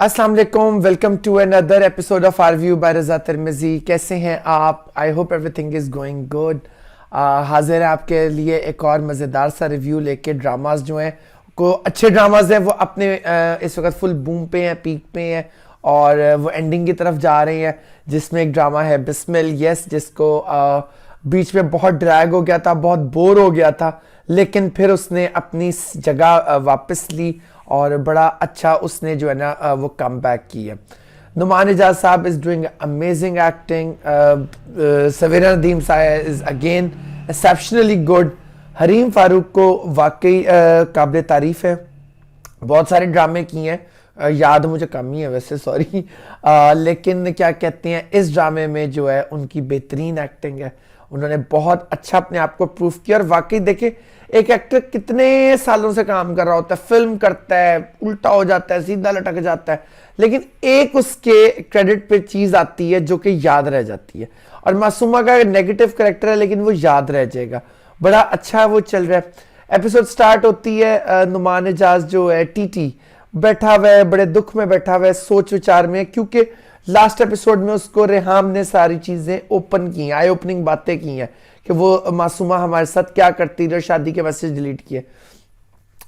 السلام علیکم، welcome to another episode of review by Raza Tirmizi. کیسے ہیں آپ؟ I hope everything is going good. حاضر ہے آپ کے لیے ایک اور مزیدار سا ریویو لے کے. ڈراماز جو ہیں کو اچھے ڈراماز ہیں وہ اپنے اس وقت فل بوم پہ ہیں، پیک پہ ہیں اور وہ اینڈنگ کی طرف جا رہے ہیں. جس میں ایک ڈرامہ ہے بسمل یس، جس کو بیچ میں بہت ڈریگ ہو گیا تھا، بہت بور ہو گیا تھا، لیکن پھر اس نے اپنی جگہ واپس لی اور بڑا اچھا اس نے جو ہے نا وہ کم بیک کی ہے. Noman Ijaz sahab is doing amazing acting. Sawera Nadeem sahab is again exceptionally good. Hareem Farooq کو واقعی قابل تعریف ہے. بہت سارے ڈرامے کیے ہیں، یاد مجھے کم ہی ہے ویسے، سوری، لیکن کیا کہتے ہیں اس ڈرامے میں جو ہے ان کی بہترین ایکٹنگ ہے. انہوں نے بہت اچھا اپنے آپ کو پروف کیا. اور واقعی دیکھیں ایک ایکٹر کتنے سالوں سے کام کر رہا ہوتا ہے، فلم کرتا ہے، الٹا ہو جاتا ہے، سیدھا لٹک جاتا ہے، لیکن ایک اس کے کریڈٹ پہ چیز آتی ہے جو کہ یاد رہ جاتی ہے. اور معصومہ کا نیگیٹو کریکٹر ہے لیکن وہ یاد رہ جائے گا. بڑا اچھا وہ چل رہا ہے. ایپیسوڈ سٹارٹ ہوتی ہے، نعمان اعجاز جو ہے ٹی بیٹھا ہوا ہے، بڑے دکھ میں بیٹھا ہوا ہے، سوچ وچار میں، کیونکہ لاسٹ ایپیسوڈ میں اس کو ریحام نے ساری چیزیں اوپن کی ہیں، آئی اوپننگ باتیں کی ہیں کہ وہ معصومہ ہمارے ساتھ کیا کرتی رہی، شادی کے میسج ڈیلیٹ کیے.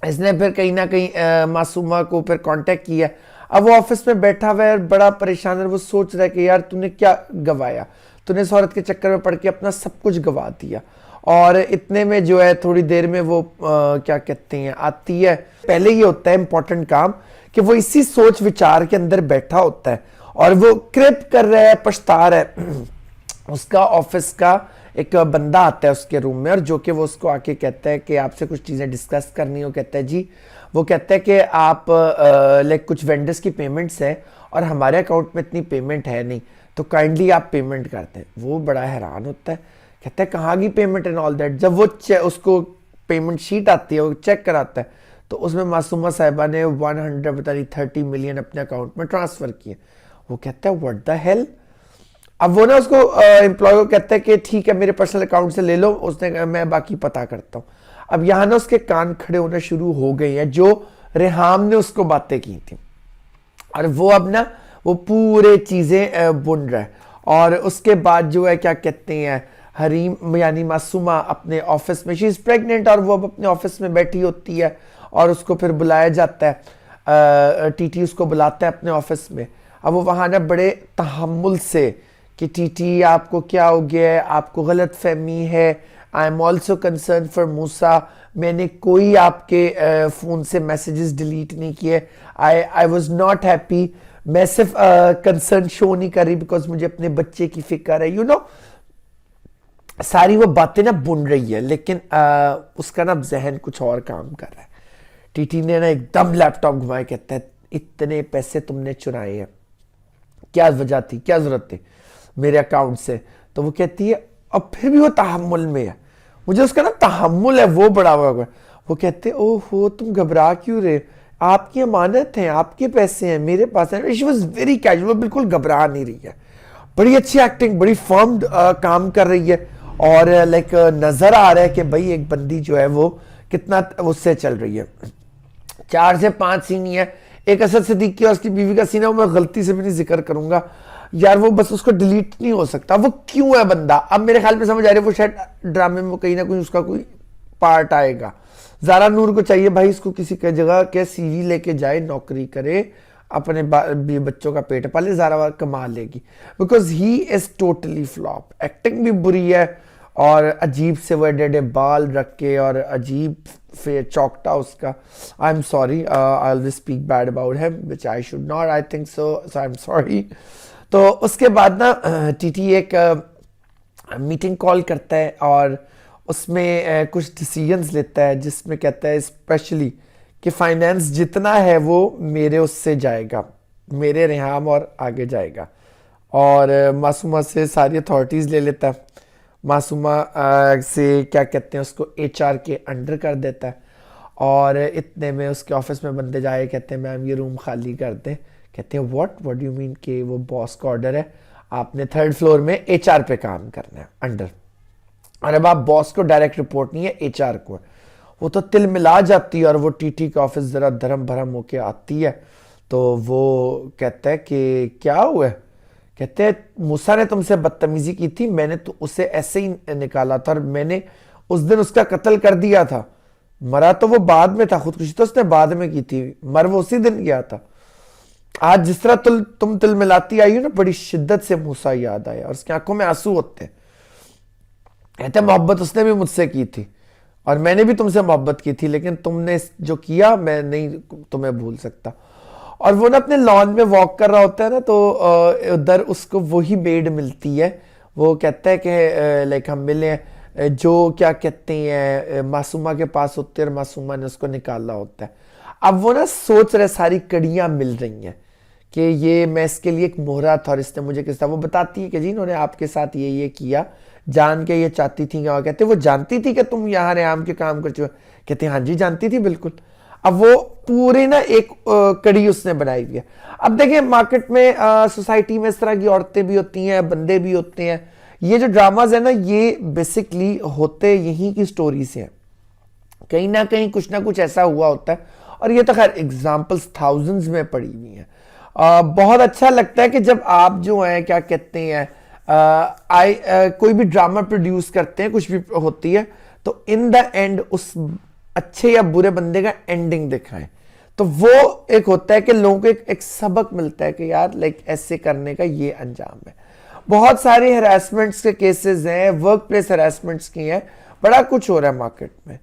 اس نے پھر کہیں نہ کہیں معصومہ کو پھر کانٹیکٹ کیا. اب وہ آفس میں بیٹھا ہوا ہے، بڑا پریشان ہے. وہ سوچ رہا ہے کہ یار تو نے کیا گوایا، تو نے اس عورت کے چکر میں پڑ کے اپنا سب کچھ گوا دیا. اور اتنے میں جو ہے تھوڑی دیر میں وہ کیا کہتے ہیں آتی ہے. پہلے یہ ہوتا ہے امپورٹنٹ کام کہ وہ اسی سوچ وچار کے اندر بیٹھا ہوتا ہے اور وہ کرپ کر رہا ہے، پچھتا رہا ہے. اس کا آفس کا ایک بندہ آتا ہے اس کے روم میں، اور جو کہ وہ اس کو آ کے کہتا ہے کہ آپ سے کچھ چیزیں ڈسکس کرنی ہو. کہتا ہے جی. وہ کہتا ہے کہ آپ لائک کچھ وینڈرز کی پیمنٹس ہیں اور ہمارے اکاؤنٹ میں اتنی پیمنٹ ہے نہیں، تو کائنڈلی آپ پیمنٹ کرتے ہیں. وہ بڑا حیران ہوتا ہے، کہتا ہے کہاں کی پیمنٹ اینڈ آل دیٹ. جب وہ اس کو پیمنٹ شیٹ آتی ہے، وہ چیک کراتا ہے، تو اس میں معصومہ صاحبہ نے 30 ملین اپنے اکاؤنٹ میں ٹرانسفر کیے. وہ کہتا ہے واٹ دا ہیل. اب وہ نا اس کو امپلائی کو کہتا ہے کہ ٹھیک ہے میرے پرسنل اکاؤنٹ سے لے لو. اس نے کہا میں باقی پتا کرتا ہوں. اب یہاں نا اس کے کان کھڑے ہونا شروع ہو گئے ہیں جو ریحام نے اس کو باتیں کی تھی، اور وہ اب نا وہ پورے چیزیں بن رہا ہے. اور اس کے بعد جو ہے کیا کہتے ہیں حریم یعنی معصومہ اپنے آفس میں، شی از پریگننٹ، اور وہ اب اپنے آفس میں بیٹھی ہوتی ہے اور اس کو پھر بلایا جاتا ہے. ٹی اس کو بلاتا ہے اپنے آفس میں. اب وہ وہاں نا بڑے تحمل سے کہ ٹی آپ کو کیا ہو گیا ہے، آپ کو غلط فہمی ہے، I am also concern for Musa, میں نے کوئی آپ کے فون سے میسیجز ڈیلیٹ نہیں کیے، آئی واز ناٹ ہیپی، میں صرف کنسرن شو نہیں کر رہی بیکاز مجھے اپنے بچے کی فکر ہے. یو نو ساری وہ باتیں نا بن رہی ہے، لیکن اس کا نا ذہن کچھ اور کام کر رہا ہے. ٹی نے نا ایک دم لیپ ٹاپ گھمائے، کہتا ہے اتنے پیسے تم نے چرائے ہیں، کیا وجہ تھی، کیا ضرورت تھی میرے اکاؤنٹ سے. تو وہ کہتی ہے اور پھر بھی وہ تحمل میں ہے، مجھے اس کا نا تحمل ہے وہ بڑا ہوا. وہ کہتے او ہو تم گھبرا کیوں رہے، آپ کی امانت ہیں، آپ کے پیسے ہیں، میرے پاس ہیں. شی واز ویری کیجول، وہ بالکل گھبرا نہیں رہی ہے. بڑی اچھی ایکٹنگ، بڑی فرم کام کر رہی ہے. اور لائک نظر آ رہا ہے کہ بھائی ایک بندی جو ہے وہ کتنا اس سے چل رہی ہے. 4 سے 5 سین ہی ہے. ایک اسد صدیقی اور اس کی بیوی کا سین ہے، میں غلطی سے بھی نہیں ذکر کروں گا یار، وہ بس اس کو ڈیلیٹ نہیں ہو سکتا. وہ کیوں ہے بندہ، اب میرے خیال میں سمجھ آ رہی ہے وہ شاید ڈرامے میں کہیں نہ کہیں اس کا کوئی پارٹ آئے گا. زارا نور کو چاہیے بھائی اس کو کسی جگہ کے سی وی لے کے جائے، نوکری کرے، اپنے بچوں کا پیٹ پالے. زارا کما لے گی because he is totally flop. Acting بھی بری ہے اور عجیب سے وہ ایڈے بال رکھ کے اور عجیب چوکٹا اس کا. I am sorry, I always speak bad about him which I should not, I think so I am sorry. تو اس کے بعد نا ٹی ایک میٹنگ کال کرتا ہے اور اس میں کچھ ڈیسیجنز لیتا ہے، جس میں کہتا ہے اسپیشلی کہ فائنینس جتنا ہے وہ میرے اس سے جائے گا، میرے ریحام اور آگے جائے گا. اور معصومہ سے ساری اتھارٹیز لے لیتا ہے. معصومہ سے کیا کہتے ہیں اس کو HR کے انڈر کر دیتا ہے. اور اتنے میں اس کے آفس میں بندے جائے کہتے ہیں میم یہ روم خالی کر دیں. کہتے ہیں واٹ ڈو یو مین، کہ وہ باس کا آرڈر ہے، آپ نے 3rd فلور میں HR پہ کام کرنا ہے انڈر. اور اب آپ باس کو ڈائریکٹ رپورٹ نہیں ہے، HR کو. وہ تو تل ملا جاتی ہے اور وہ ٹی کے آفس ذرا دھرم بھرم ہو کے آتی ہے. تو وہ کہتا ہے کہ کیا ہوا ہے؟ کہتے ہیں موسیٰ نے تم سے بدتمیزی کی تھی, میں نے تو اسے ایسے ہی نکالا تھا اور میں نے اس دن اس کا قتل کر دیا تھا. مرا تو وہ بعد میں تھا, خودکشی تو اس نے بعد میں کی تھی, مر وہ اسی دن گیا تھا. آج جس طرح تم تل ملاتی آئی ہو نا, بڑی شدت سے موسیٰ یاد آیا اور اس کی آنکھوں میں آنسو ہوتے ہیں. کہتے ہیں محبت اس نے بھی مجھ سے کی تھی اور میں نے بھی تم سے محبت کی تھی, لیکن تم نے جو کیا میں نہیں تمہیں بھول سکتا. اور وہ نا اپنے لان میں واک کر رہا ہوتا ہے نا, تو ادھر اس کو وہی میڈ ملتی ہے. وہ کہتا ہے کہ لائک ہم ملے جو کیا کہتے ہیں معصومہ کے پاس ہوتے ہیں اور معصومہ نے اس کو نکالا ہوتا ہے. اب وہ نا سوچ رہے ساری کڑیاں مل رہی ہیں کہ یہ میں اس کے لیے ایک مہرا تھا اور اس نے مجھے کس طرح. وہ بتاتی ہے کہ جی انہوں نے آپ کے ساتھ یہ کیا, جان کے یہ چاہتی تھی. کہتے وہ جانتی تھی کہ تم یہاں ریام کے کام کرتے ہو؟ کہتے ہیں ہاں جی جانتی تھی بالکل. اب وہ پورے نا ایک کڑی اس نے بنائی ہوئی ہے. اب دیکھیں مارکیٹ میں سوسائٹی میں اس طرح کی عورتیں بھی ہوتی ہیں, بندے بھی ہوتے ہیں. یہ جو ڈراماز ہیں نا یہ بیسکلی ہوتے یہیں کی سٹوری سے ہیں, کہیں نہ کہیں کچھ نہ کچھ ایسا ہوا ہوتا ہے. اور یہ تو خیر ایگزامپلز تھاؤزنڈز میں پڑی ہوئی ہیں. بہت اچھا لگتا ہے کہ جب آپ جو ہیں کیا کہتے ہیں کوئی بھی ڈرامہ پروڈیوس کرتے ہیں, کچھ بھی ہوتی ہے, تو ان دا اینڈ اس اچھے یا برے بندے کا اینڈنگ دکھائیں. تو وہ ایک ہوتا ہے کہ لوگوں کو ایک سبق ملتا ہے کہ یار لائک ایسے کرنے کا یہ انجام ہے. بہت سارے ہراسمنٹس کے کیسز ہیں, ورک پلیس ہراسمنٹس کی ہیں, بڑا کچھ ہو رہا ہے مارکیٹ میں.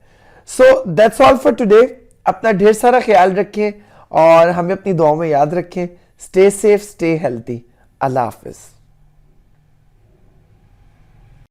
So that's all for today. اپنا ڈھیر سارا خیال رکھیں اور ہمیں اپنی دعاؤں میں یاد رکھیں. Stay safe, stay healthy. اللہ حافظ.